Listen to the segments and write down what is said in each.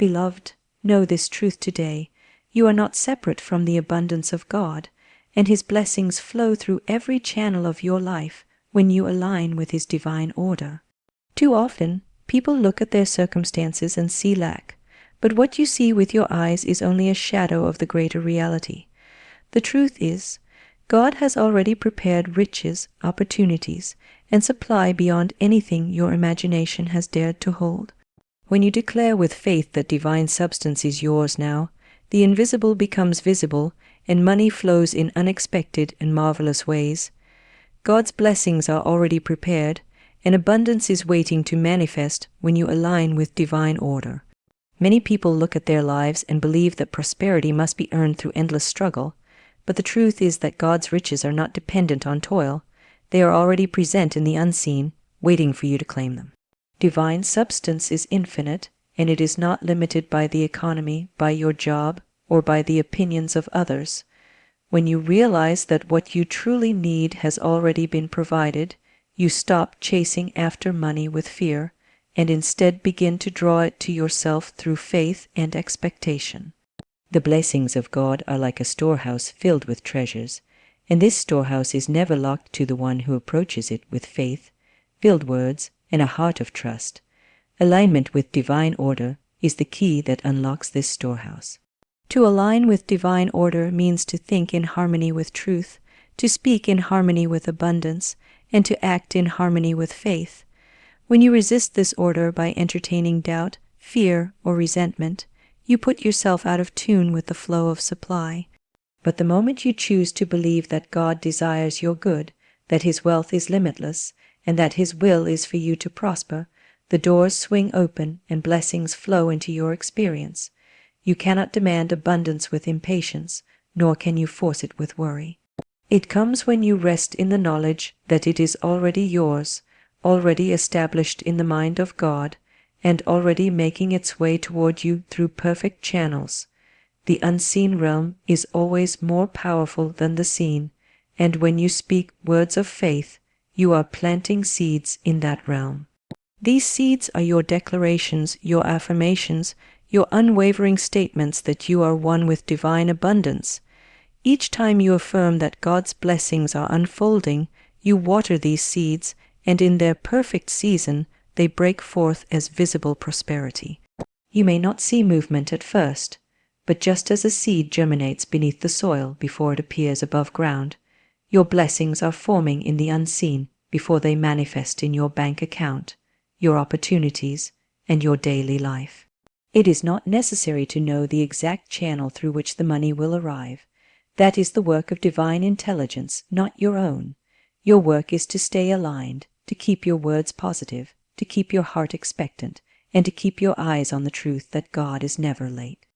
Beloved, know this truth today. You are not separate from the abundance of God, and His blessings flow through every channel of your life when you align with His divine order. Too often, people look at their circumstances and see lack, but what you see with your eyes is only a shadow of the greater reality. The truth is, God has already prepared riches, opportunities, and supply beyond anything your imagination has dared to hold. When you declare with faith that divine substance is yours now, the invisible becomes visible, and money flows in unexpected and marvelous ways. God's blessings are already prepared, and abundance is waiting to manifest when you align with divine order. Many people look at their lives and believe that prosperity must be earned through endless struggle, but the truth is that God's riches are not dependent on toil. They are already present in the unseen, waiting for you to claim them. Divine substance is infinite, and it is not limited by the economy, by your job, or by the opinions of others. When you realize that what you truly need has already been provided, you stop chasing after money with fear, and instead begin to draw it to yourself through faith and expectation. The blessings of God are like a storehouse filled with treasures, and this storehouse is never locked to the one who approaches it with faith, filled words, and a heart of trust. Alignment with divine order is the key that unlocks this storehouse. To align with divine order means to think in harmony with truth, to speak in harmony with abundance, and to act in harmony with faith. When you resist this order by entertaining doubt, fear, or resentment, you put yourself out of tune with the flow of supply. But the moment you choose to believe that God desires your good, that His wealth is limitless, and that His will is for you to prosper, the doors swing open and blessings flow into your experience. You cannot demand abundance with impatience, nor can you force it with worry. It comes when you rest in the knowledge that it is already yours, already established in the mind of God, and already making its way toward you through perfect channels. The unseen realm is always more powerful than the seen, and when you speak words of faith, you are planting seeds in that realm. These seeds are your declarations, your affirmations, your unwavering statements that you are one with divine abundance. Each time you affirm that God's blessings are unfolding, you water these seeds, and in their perfect season, they break forth as visible prosperity. You may not see movement at first, but just as a seed germinates beneath the soil before it appears above ground, your blessings are forming in the unseen before they manifest in your bank account, your opportunities, and your daily life. It is not necessary to know the exact channel through which the money will arrive. That is the work of divine intelligence, not your own. Your work is to stay aligned, to keep your words positive, to keep your heart expectant, and to keep your eyes on the truth that God is never late.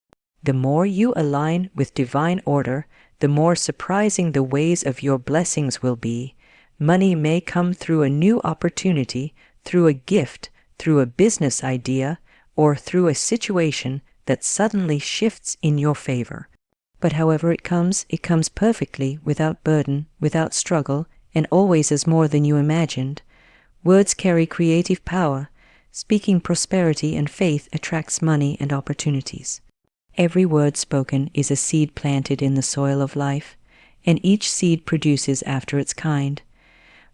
The more you align with divine order, the more surprising the ways of your blessings will be. Money may come through a new opportunity, through a gift, through a business idea, or through a situation that suddenly shifts in your favor. But however it comes perfectly, without burden, without struggle, and always as more than you imagined. Words carry creative power. Speaking prosperity and faith attracts money and opportunities. Every word spoken is a seed planted in the soil of life, and each seed produces after its kind.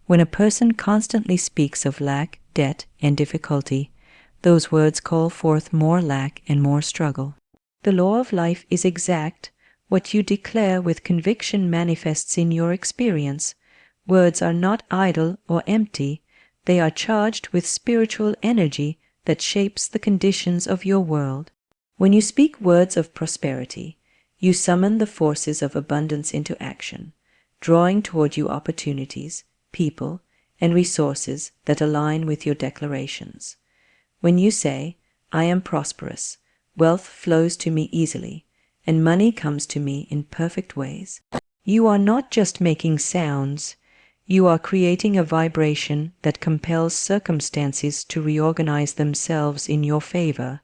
When a person constantly speaks of lack, debt, and difficulty, those words call forth more lack and more struggle. The law of life is exact. What you declare with conviction manifests in your experience. Words are not idle or empty. They are charged with spiritual energy that shapes the conditions of your world. When you speak words of prosperity, you summon the forces of abundance into action, drawing toward you opportunities, people, and resources that align with your declarations. When you say, "I am prosperous," wealth flows to me easily, and money comes to me in perfect ways. You are not just making sounds. You are creating a vibration that compels circumstances to reorganize themselves in your favor.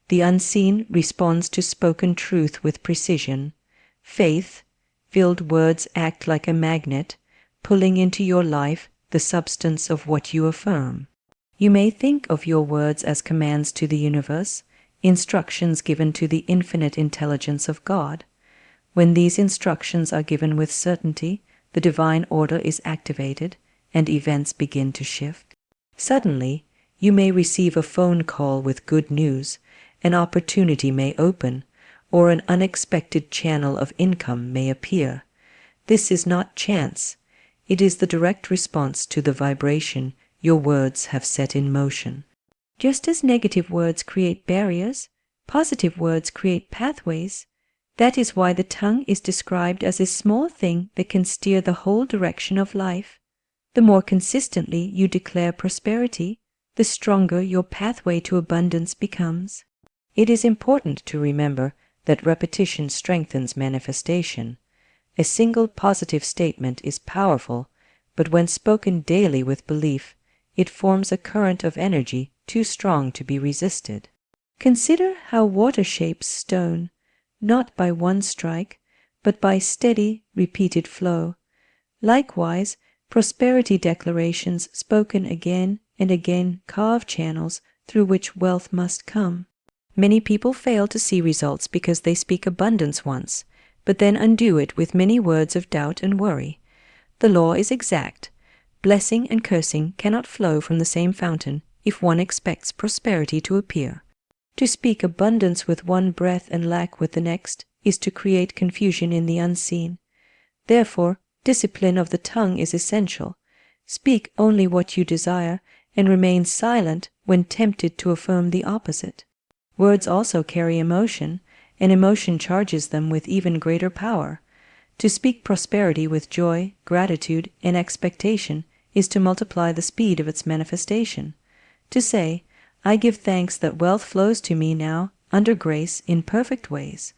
The unseen responds to spoken truth with precision. Faith-filled words act like a magnet, pulling into your life the substance of what you affirm. You may think of your words as commands to the universe, instructions given to the infinite intelligence of God. When these instructions are given with certainty, the divine order is activated, and events begin to shift. Suddenly, you may receive a phone call with good news, an opportunity may open, or an unexpected channel of income may appear. This is not chance. It is the direct response to the vibration your words have set in motion. Just as negative words create barriers, positive words create pathways. That is why the tongue is described as a small thing that can steer the whole direction of life. The more consistently you declare prosperity, the stronger your pathway to abundance becomes. It is important to remember that repetition strengthens manifestation. A single positive statement is powerful, but when spoken daily with belief, it forms a current of energy too strong to be resisted. Consider how water shapes stone, not by one strike, but by steady, repeated flow. Likewise, prosperity declarations spoken again and again carve channels through which wealth must come. Many people fail to see results because they speak abundance once, but then undo it with many words of doubt and worry. The law is exact. Blessing and cursing cannot flow from the same fountain if one expects prosperity to appear. To speak abundance with one breath and lack with the next is to create confusion in the unseen. Therefore, discipline of the tongue is essential. Speak only what you desire, and remain silent when tempted to affirm the opposite. Words also carry emotion, and emotion charges them with even greater power. To speak prosperity with joy, gratitude, and expectation is to multiply the speed of its manifestation. To say, I give thanks that wealth flows to me now, under grace, in perfect ways,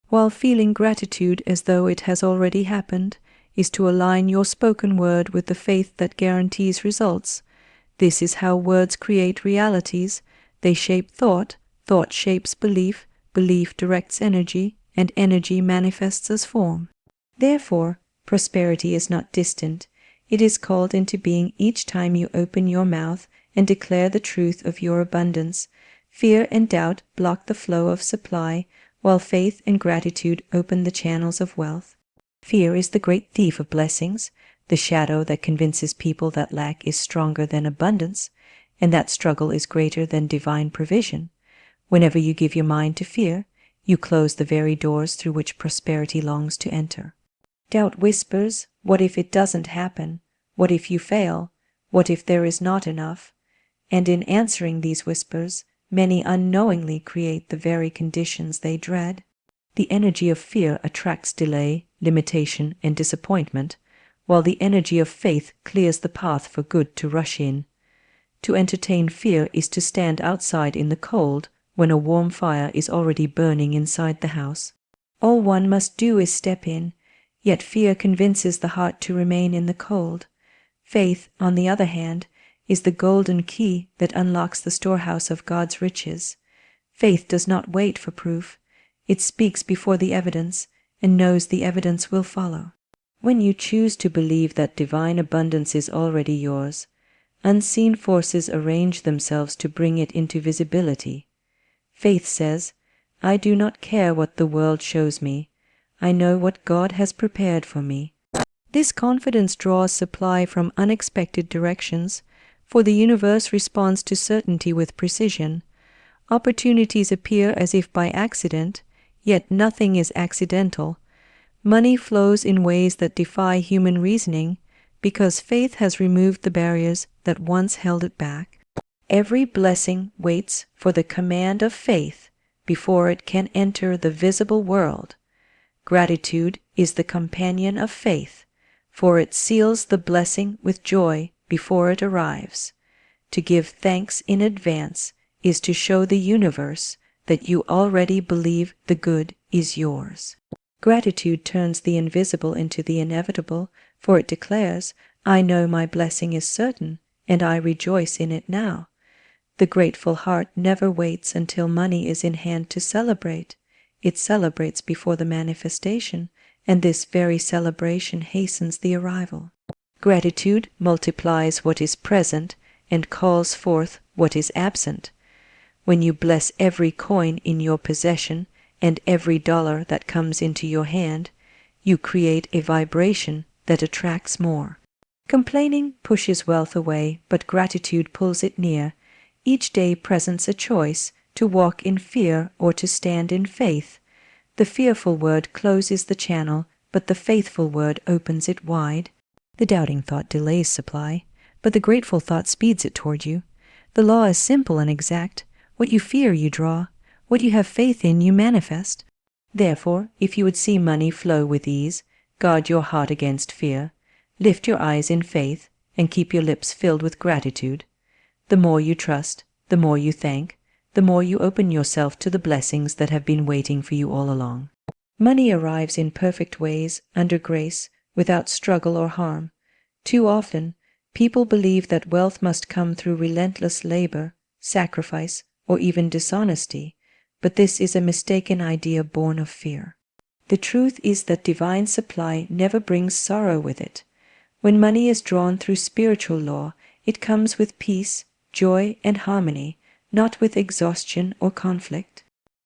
while feeling gratitude as though it has already happened, is to align your spoken word with the faith that guarantees results. This is how words create realities. They shape thought, thought shapes belief, belief directs energy, and energy manifests as form. Therefore, prosperity is not distant. It is called into being each time you open your mouth and declare the truth of your abundance. Fear and doubt block the flow of supply, while faith and gratitude open the channels of wealth. Fear is the great thief of blessings. The shadow that convinces people that lack is stronger than abundance, and that struggle is greater than divine provision. Whenever you give your mind to fear, you close the very doors through which prosperity longs to enter. Doubt whispers, what if it doesn't happen? What if you fail? What if there is not enough? And in answering these whispers, many unknowingly create the very conditions they dread. The energy of fear attracts delay, limitation, and disappointment, while the energy of faith clears the path for good to rush in. To entertain fear is to stand outside in the cold when a warm fire is already burning inside the house. All one must do is step in, yet fear convinces the heart to remain in the cold. Faith, on the other hand, is the golden key that unlocks the storehouse of God's riches. Faith does not wait for proof. It speaks before the evidence, and knows the evidence will follow. When you choose to believe that divine abundance is already yours, unseen forces arrange themselves to bring it into visibility. Faith says, I do not care what the world shows me. I know what God has prepared for me. This confidence draws supply from unexpected directions, for the universe responds to certainty with precision. Opportunities appear as if by accident, yet nothing is accidental. Money flows in ways that defy human reasoning, because faith has removed the barriers that once held it back. Every blessing waits for the command of faith before it can enter the visible world. Gratitude is the companion of faith, for it seals the blessing with joy before it arrives. To give thanks in advance is to show the universe that you already believe the good is yours. Gratitude turns the invisible into the inevitable, for it declares, I know my blessing is certain, and I rejoice in it now. The grateful heart never waits until money is in hand to celebrate. It celebrates before the manifestation, and this very celebration hastens the arrival. Gratitude multiplies what is present and calls forth what is absent. When you bless every coin in your possession and every dollar that comes into your hand, you create a vibration that attracts more. Complaining pushes wealth away, but gratitude pulls it near. Each day presents a choice to walk in fear or to stand in faith. The fearful word closes the channel, but the faithful word opens it wide. The doubting thought delays supply, but the grateful thought speeds it toward you. The law is simple and exact. What you fear you draw. What you have faith in you manifest. Therefore, if you would see money flow with ease, guard your heart against fear. Lift your eyes in faith, and keep your lips filled with gratitude. The more you trust, the more you thank, the more you open yourself to the blessings that have been waiting for you all along. Money arrives in perfect ways, under grace, without struggle or harm. Too often, people believe that wealth must come through relentless labor, sacrifice, or even dishonesty, but this is a mistaken idea born of fear. The truth is that divine supply never brings sorrow with it. When money is drawn through spiritual law, it comes with peace, joy, and harmony, not with exhaustion or conflict.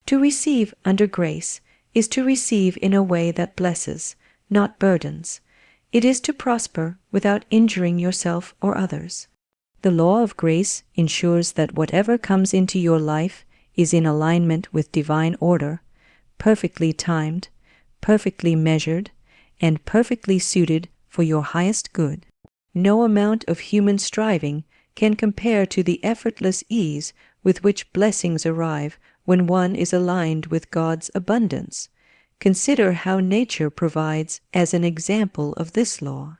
To receive under grace is to receive in a way that blesses, not burdens. It is to prosper without injuring yourself or others. The law of grace ensures that whatever comes into your life is in alignment with divine order, perfectly timed, perfectly measured, and perfectly suited for your highest good. No amount of human striving can compare to the effortless ease with which blessings arrive when one is aligned with God's abundance. Consider how nature provides as an example of this law.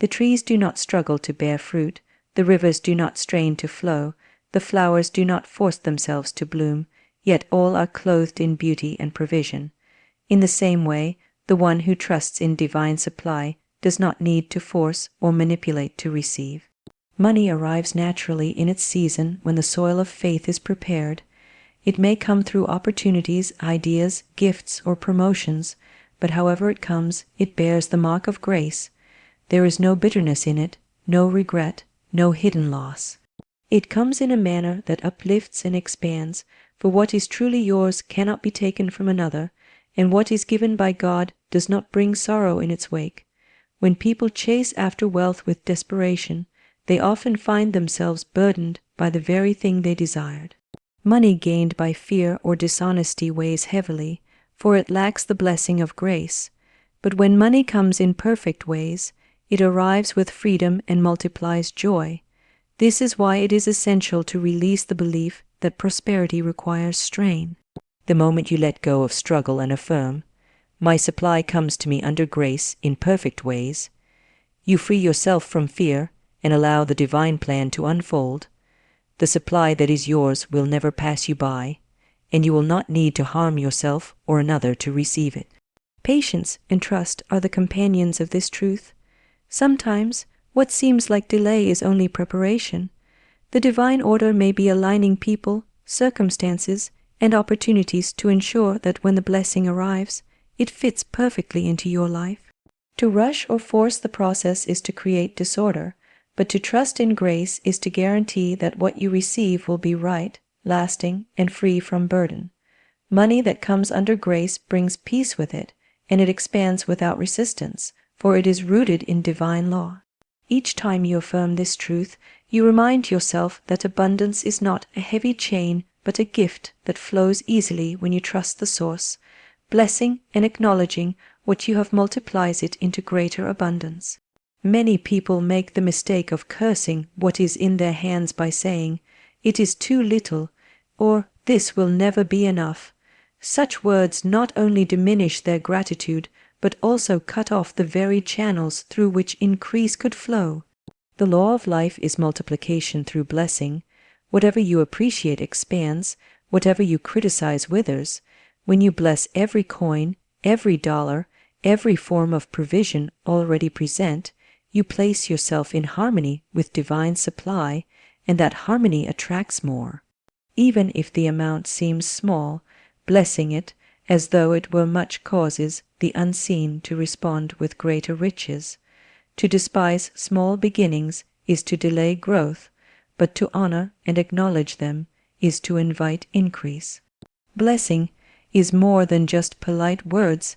The trees do not struggle to bear fruit, the rivers do not strain to flow, the flowers do not force themselves to bloom, yet all are clothed in beauty and provision. In the same way, the one who trusts in divine supply does not need to force or manipulate to receive. Money arrives naturally in its season when the soil of faith is prepared. It may come through opportunities, ideas, gifts, or promotions, but however it comes, it bears the mark of grace. There is no bitterness in it, no regret, no hidden loss. It comes in a manner that uplifts and expands, for what is truly yours cannot be taken from another, and what is given by God does not bring sorrow in its wake. When people chase after wealth with desperation, they often find themselves burdened by the very thing they desired. Money gained by fear or dishonesty weighs heavily, for it lacks the blessing of grace. But when money comes in perfect ways, it arrives with freedom and multiplies joy. This is why it is essential to release the belief that prosperity requires strain. The moment you let go of struggle and affirm, "My supply comes to me under grace in perfect ways," you free yourself from fear and allow the divine plan to unfold. The supply that is yours will never pass you by, and you will not need to harm yourself or another to receive it. Patience and trust are the companions of this truth. Sometimes what seems like delay is only preparation. The divine order may be aligning people, circumstances, and opportunities to ensure that when the blessing arrives, it fits perfectly into your life. To rush or force the process is to create disorder, but to trust in grace is to guarantee that what you receive will be right, lasting, and free from burden. Money that comes under grace brings peace with it, and it expands without resistance, for it is rooted in divine law. Each time you affirm this truth, you remind yourself that abundance is not a heavy chain, but a gift that flows easily when you trust the source. Blessing and acknowledging what you have multiplies it into greater abundance. Many people make the mistake of cursing what is in their hands by saying, "It is too little," or "This will never be enough." Such words not only diminish their gratitude, but also cut off the very channels through which increase could flow. The law of life is multiplication through blessing. Whatever you appreciate expands, whatever you criticize withers. When you bless every coin, every dollar, every form of provision already present, you place yourself in harmony with divine supply, and that harmony attracts more. Even if the amount seems small, blessing it, as though it were much, causes the unseen to respond with greater riches. To despise small beginnings is to delay growth, but to honor and acknowledge them is to invite increase. Blessing is more than just polite words.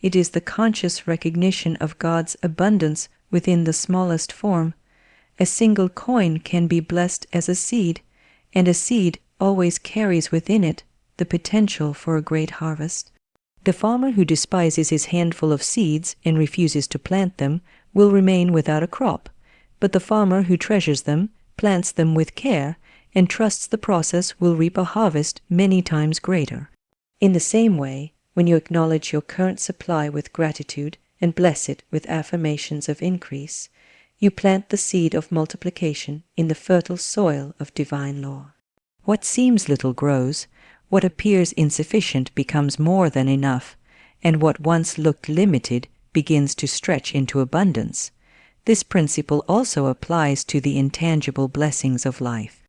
It is the conscious recognition of God's abundance within the smallest form. A single coin can be blessed as a seed, and a seed always carries within it the potential for a great harvest. The farmer who despises his handful of seeds and refuses to plant them will remain without a crop, but the farmer who treasures them, plants them with care, and trusts the process will reap a harvest many times greater. In the same way, when you acknowledge your current supply with gratitude and bless it with affirmations of increase, you plant the seed of multiplication in the fertile soil of divine law. What seems little grows, what appears insufficient becomes more than enough, and what once looked limited begins to stretch into abundance. This principle also applies to the intangible blessings of life.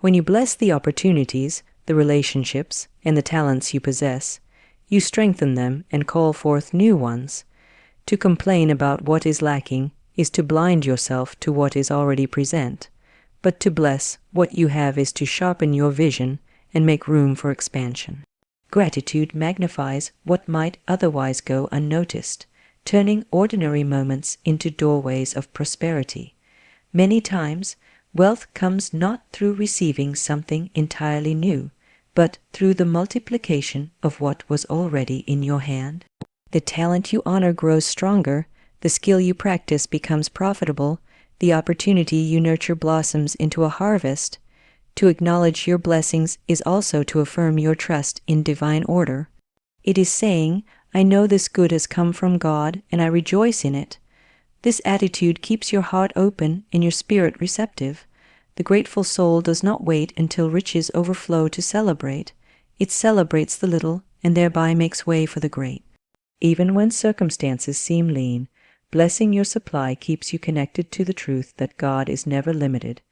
When you bless the opportunities, the relationships, and the talents you possess, you strengthen them and call forth new ones. To complain about what is lacking is to blind yourself to what is already present, but to bless what you have is to sharpen your vision and make room for expansion. Gratitude magnifies what might otherwise go unnoticed, turning ordinary moments into doorways of prosperity. Many times, wealth comes not through receiving something entirely new, but through the multiplication of what was already in your hand. The talent you honor grows stronger, the skill you practice becomes profitable, the opportunity you nurture blossoms into a harvest. To acknowledge your blessings is also to affirm your trust in divine order. It is saying, I know this good has come from God, and I rejoice in it. This attitude keeps your heart open and your spirit receptive. The grateful soul does not wait until riches overflow to celebrate. It celebrates the little and thereby makes way for the great. Even when circumstances seem lean, blessing your supply keeps you connected to the truth that God is never limited.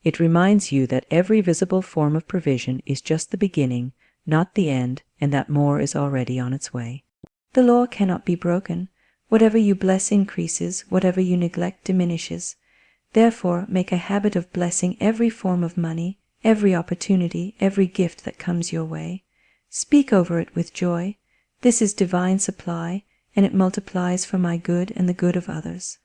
It reminds you that every visible form of provision is just the beginning, not the end, and that more is already on its way. The law cannot be broken. Whatever you bless increases, whatever you neglect diminishes. Therefore, make a habit of blessing every form of money, every opportunity, every gift that comes your way. Speak over it with joy. This is divine supply, and it multiplies for my good and the good of others.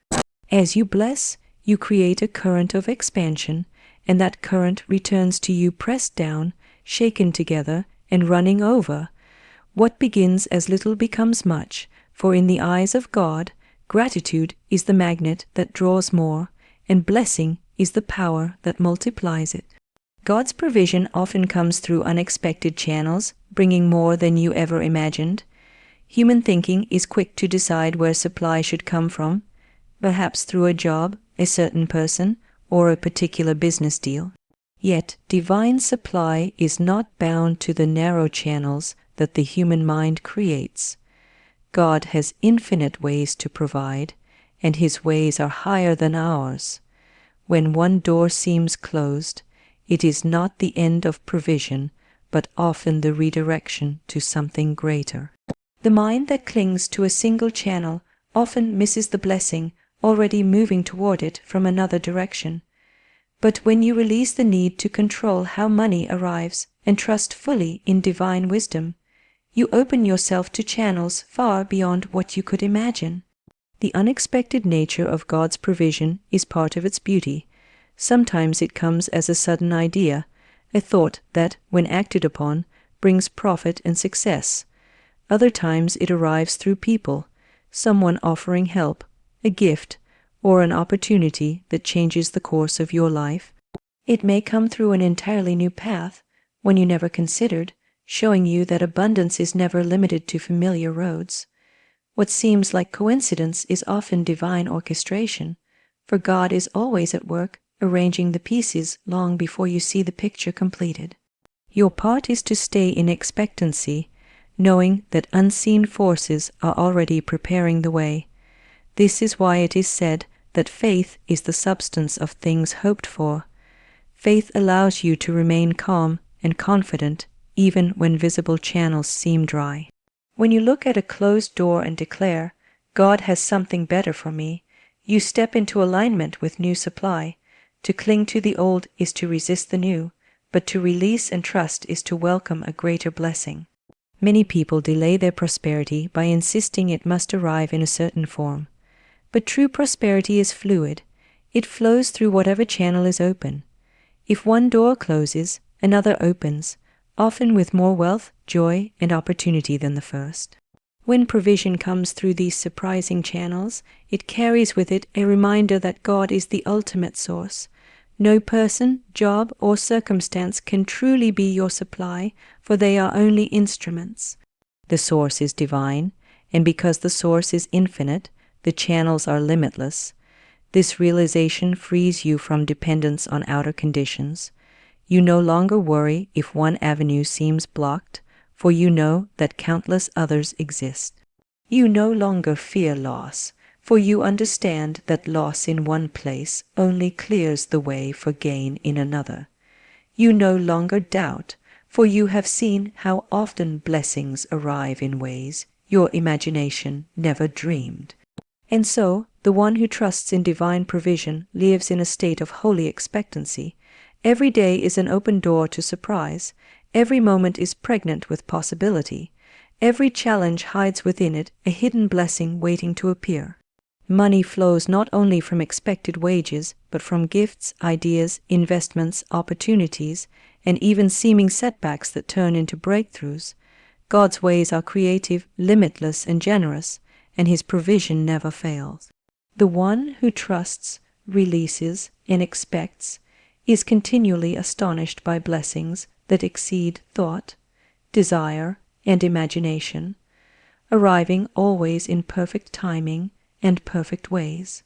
As you bless, you create a current of expansion, and that current returns to you pressed down, shaken together, and running over. What begins as little becomes much, for in the eyes of God, gratitude is the magnet that draws more, and blessing is the power that multiplies it. God's provision often comes through unexpected channels, bringing more than you ever imagined. Human thinking is quick to decide where supply should come from, perhaps through a job, a certain person, or a particular business deal. Yet divine supply is not bound to the narrow channels that the human mind creates. God has infinite ways to provide, and His ways are higher than ours. When one door seems closed, it is not the end of provision, but often the redirection to something greater. The mind that clings to a single channel often misses the blessing already moving toward it from another direction. But when you release the need to control how money arrives and trust fully in divine wisdom, you open yourself to channels far beyond what you could imagine. The unexpected nature of God's provision is part of its beauty. Sometimes it comes as a sudden idea, a thought that, when acted upon, brings profit and success. Other times it arrives through people, someone offering help, a gift, or an opportunity that changes the course of your life. It may come through an entirely new path, one you never considered, showing you that abundance is never limited to familiar roads. What seems like coincidence is often divine orchestration, for God is always at work, arranging the pieces long before you see the picture completed. Your part is to stay in expectancy, knowing that unseen forces are already preparing the way. This is why it is said that faith is the substance of things hoped for. Faith allows you to remain calm and confident even when visible channels seem dry. When you look at a closed door and declare, God has something better for me, you step into alignment with new supply. To cling to the old is to resist the new, but to release and trust is to welcome a greater blessing. Many people delay their prosperity by insisting it must arrive in a certain form. But true prosperity is fluid. It flows through whatever channel is open. If one door closes, another opens, often with more wealth, joy, and opportunity than the first. When provision comes through these surprising channels, it carries with it a reminder that God is the ultimate source. No person, job, or circumstance can truly be your supply, for they are only instruments. The source is divine, and because the source is infinite, the channels are limitless. This realization frees you from dependence on outer conditions. You no longer worry if one avenue seems blocked, for you know that countless others exist. You no longer fear loss, for you understand that loss in one place only clears the way for gain in another. You no longer doubt, for you have seen how often blessings arrive in ways your imagination never dreamed. And so, the one who trusts in divine provision lives in a state of holy expectancy. Every day is an open door to surprise. Every moment is pregnant with possibility. Every challenge hides within it a hidden blessing waiting to appear. Money flows not only from expected wages, but from gifts, ideas, investments, opportunities, and even seeming setbacks that turn into breakthroughs. God's ways are creative, limitless, and generous, and His provision never fails. The one who trusts, releases, and expects is continually astonished by blessings that exceed thought, desire, and imagination, arriving always in perfect timing and perfect ways.